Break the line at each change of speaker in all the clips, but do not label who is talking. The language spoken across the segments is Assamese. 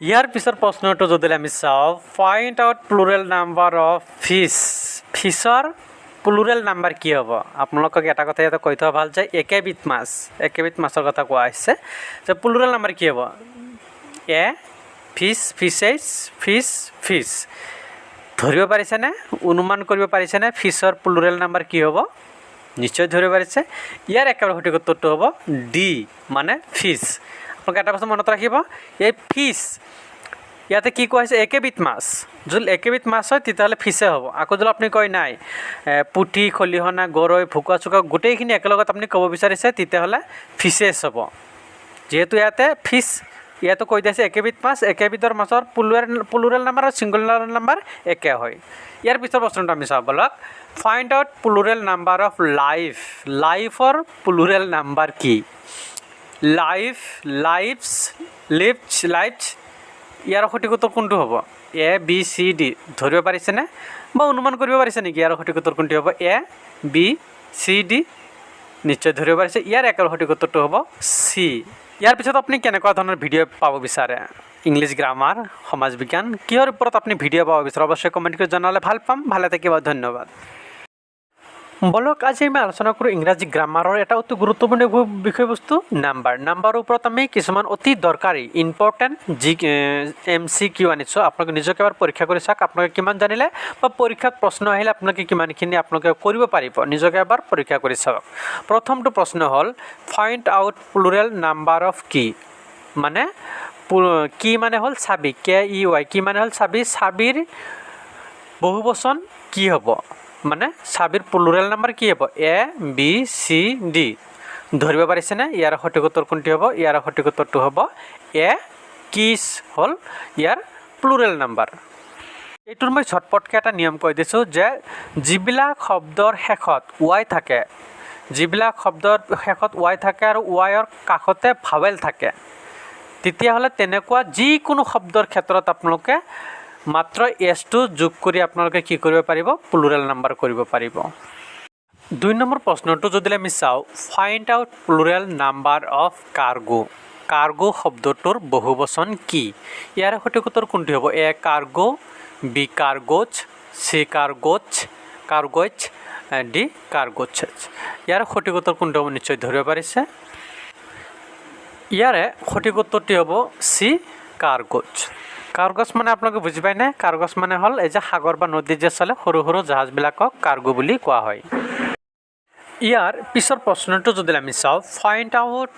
ইয়াৰ পিছৰ প্ৰশ্নটো যদি আমি চাওঁ, find out plural number of fish. ফিছৰ প্লুৰেল নাম্বাৰ কি হ'ব? আপোনালোকক এটা কথা ইয়াতে কৈ থোৱা ভাল যে একেবিধ মাছৰ কথা কোৱা হৈছে, যে প্লুৰেল নাম্বাৰ কি হ'ব? এ ফিছ, ফিছেছ, ফিছ, ফিছ। ধৰিব পাৰিছেনে? অনুমান কৰিব পাৰিছেনে ফিছৰ প্লুৰেল নাম্বাৰ কি হ'ব? নিশ্চয় ধৰিব পাৰিছে। ইয়াৰ একেবাৰে সঠিক উত্তৰটো হ'ব ডি, মানে ফিছ। আপোনালোকে এটা কথা মনত ৰাখিব, এই ফিছ ইয়াতে কি কোৱা হৈছে? একেবিধ মাছ। যদি একেবিধ মাছ হয় তেতিয়াহ'লে ফিছে হ'ব। আকৌ যদি আপুনি কয় নাই পুঠি, খলিহনা, গৰৈ, ভকুৱা চুকা গোটেইখিনি একেলগত আপুনি ক'ব বিচাৰিছে, তেতিয়াহ'লে ফিছেছ হ'ব। যিহেতু ইয়াতে ফিছ ইয়াতো কৈ দিছে একেবিধ মাছ, একেবিধৰ মাছৰ প্লুৰেল নাম্বাৰ আৰু ছিংগুলাৰ নাম্বাৰ একে হয়। ইয়াৰ পিছৰ প্ৰশ্নটো আমি চাওঁ বলক। Find out plural number of life. লাইফৰ প্লুৰেল নাম্বাৰ কি? Life, lives, leaves, lives. ইয়াৰ সঠিক উত্তৰ কোনটো হ'ব? A, B, C, D. ধৰিব পাৰিছেনে বা অনুমান কৰিব পাৰিছে নেকি ইয়াৰ সঠিক উত্তৰ কোনটো হ'ব? A, B, C, D. নিশ্চয় ধৰিব পাৰিছে। ইয়াৰ একেবাৰে সঠিক উত্তৰটো হ'ব চি। ইয়াৰ পিছত আপুনি কেনেকুৱা ধৰণৰ ভিডিঅ' পাব বিচাৰে? ইংলিছ গ্ৰামাৰ, সমাজ বিজ্ঞান, কিহৰ ওপৰত আপুনি ভিডিঅ' পাব বিচাৰে? অৱশ্যই কমেণ্ট কৰি জনালে ভাল পাম। ভালে থাকিব, ধন্যবাদ। বলক আজি আমি আলোচনা কৰোঁ ইংৰাজী গ্ৰামাৰৰ এটা অতি গুৰুত্বপূৰ্ণ বিষয়বস্তু নাম্বাৰ। নাম্বাৰৰ ওপৰত আমি কিছুমান অতি দৰকাৰী ইম্পৰ্টেণ্ট MCQ আনিছোঁ। আপোনালোকে নিজকে এবাৰ পৰীক্ষা কৰি চাওক, আপোনালোকে কিমান জানিলে বা পৰীক্ষাত প্ৰশ্ন আহিলে আপোনালোকে কিমানখিনি আপোনালোকে কৰিব পাৰিব, নিজকে এবাৰ পৰীক্ষা কৰি চাওক। প্ৰথমটো প্ৰশ্ন হ'ল find out plural number of কি। মানে কি মানে হ'ল চাবি, KEY। কি মানে হ'ল চাবি। চাবিৰ বহুবচন কি হ'ব? মানে চাবিৰ প্লুৰেল নাম্বাৰ কি হ'ব? A, B, C, D. ধৰিব পাৰিছেনে ইয়াৰ সঠিক উত্তৰ কোনটো হ'ব? ইয়াৰ সঠিক উত্তৰটো হ'ব এ, কিছ হ'ল ইয়াৰ প্লুৰেল নাম্বাৰ। এইটোৰ মই ঝটপটকৈ এটা নিয়ম কৈ দিছোঁ যে যিবিলাক শব্দৰ শেষত ৱাই থাকে, যিবিলাক শব্দৰ শেষত ৱাই থাকে আৰু ৱাইৰ কাষতে ভাৱেল থাকে, তেতিয়াহ'লে তেনেকুৱা যিকোনো শব্দৰ ক্ষেত্ৰত আপোনালোকে মাত্ৰ এছটো যোগ কৰি আপোনালোকে কি কৰিব পাৰিব? প্লুৰেল নাম্বাৰ কৰিব পাৰিব। 2 নম্বৰ প্ৰশ্নটো যদি আমি চাওঁ, find out plural number of cargo. Cargo শব্দটোৰ বহুবচন কি? ইয়াৰ সঠিক উত্তৰ কোনটো হ'ব? এ, কাৰ্গো, বি, কাৰ্গোজ, চি, কাৰ্গোজ, কাৰ্গোজ, ডি, কাৰ্গোজ। ইয়াৰ সঠিক উত্তৰ কোনটো হ'ব? নিশ্চয় ধৰিব পাৰিছে। ইয়াৰে সঠিক উত্তৰটি হ'ব চি, কাৰ্গোজ। কাৰ্গজ মানে আপোনালোকে বুজি পায়নে? কাৰ্গজ মানে হ'ল এই যে সাগৰ বা নদীত যে চলে সৰু সৰু জাহাজবিলাকক কাৰ্গো বুলি কোৱা হয়। ইয়াৰ পিছৰ প্ৰশ্নটো যদি আমি চাওঁ, find out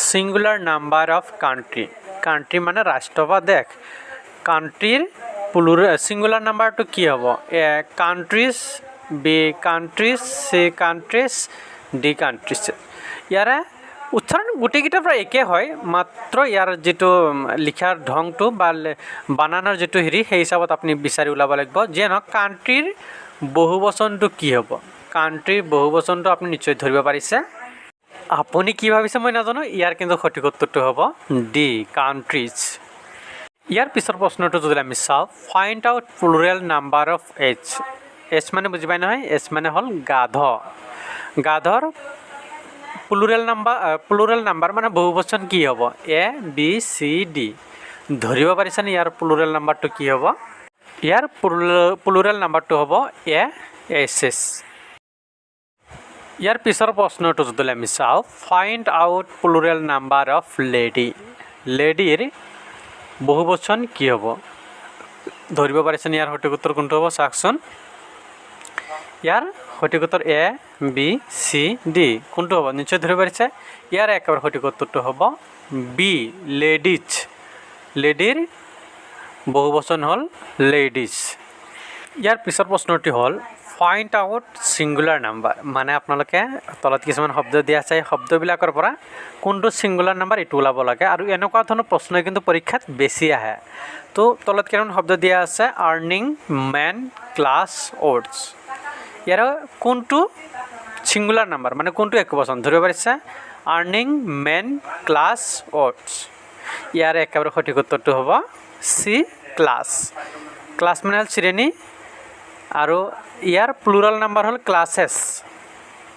singular number of country. Country মানে ৰাষ্ট্ৰ বা দেশ। কাণ্ট্ৰিৰ ছিংগুলাৰ নাম্বাৰটো কি হ'ব? A, countries, B, countries, C, countries, D, countries. ইয়াৰে উচ্চাৰণ গোটেইকেইটাৰ পৰা একে হয়, মাত্ৰ ইয়াৰ যিটো লিখাৰ ঢংটো বা বানানৰ যিটো হেৰি সেই হিচাপত আপুনি বিচাৰি ওলাব লাগিব। যিয়ে নহওক কাণ্ট্ৰিৰ বহুবচনটো কি হ'ব? কাণ্ট্ৰিৰ বহুবচনটো আপুনি নিশ্চয় ধৰিব পাৰিছে। আপুনি কি ভাবিছে মই নাজানো। ইয়াৰ কিন্তু সঠিক উত্তৰটো হ'ব ডি, কাণ্ট্ৰিজ। ইয়াৰ পিছৰ প্ৰশ্নটো যদি আমি চাওঁ, find out plural number of H. H মানে বুজি পাই নহয়? এইচ মানে হ'ল গাধ। গাধৰ প্লুৰেল নাম্বাৰ মানে বহুবচন কি হ'ব? A, B, C, D. ধৰিব পাৰিছেনে ইয়াৰ প্লুৰেল নাম্বাৰটো কি হ'ব? ইয়াৰ প্লুৰেল নাম্বাৰটো হ'ব এ, এছ, এছ। ইয়াৰ পিছৰ প্ৰশ্নটো যদি আমি চাওঁ, find out plural number of lady. লেডিৰ বহুবচন কি হ'ব? ধৰিব পাৰিছেনে ইয়াৰ সঠিক উত্তৰ কোনটো হ'ব? চাওকচোন। ইয়াৰ সঠিক উত্তৰ এ, বি, চি, ডি। কোনটো হ'ব? নিশ্চয় ধৰিব পাৰিছে। ইয়াৰ একেবাৰে সঠিক উত্তৰটো হ'ব বি, লেডিজ। লেডিৰ বহুবচন হ'ল লেডিজ। ইয়াৰ পিছৰ প্ৰশ্নটি হ'ল ফাইণ্ড আউট ছিংগুলাৰ নাম্বাৰ। মানে আপোনালোকে তলত কিছুমান শব্দ দিয়া আছে, এই শব্দবিলাকৰ পৰা কোনটো ছিংগুলাৰ নাম্বাৰ এইটো ওলাব লাগে। আৰু এনেকুৱা ধৰণৰ প্ৰশ্ন কিন্তু পৰীক্ষাত বেছি আহে। তো তলত কেইটামান শব্দ দিয়া আছে, আৰ্নিং, মেন, ক্লাছ, অৰ্ডছ। ইয়াৰ কোনটো ছিংগুলাৰ নাম্বাৰ মানে কোনটো একবচন? ধৰিব পাৰিছে? Earning, men, class, words. ইয়াৰ একেবাৰে সঠিক উত্তৰটো হ'ব চি, ক্লাছ। ক্লাছ মানে হ'ল শ্ৰেণী আৰু ইয়াৰ প্লুৰাল নাম্বাৰ হ'ল ক্লাছেছ।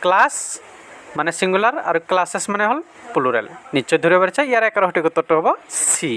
ক্লাছ মানে ছিংগুলাৰ আৰু ক্লাছেছ মানে হ'ল প্লুৰেল। নিশ্চয় ধৰিব পাৰিছে। ইয়াৰ একেবাৰে সঠিক উত্তৰটো হ'ব চি।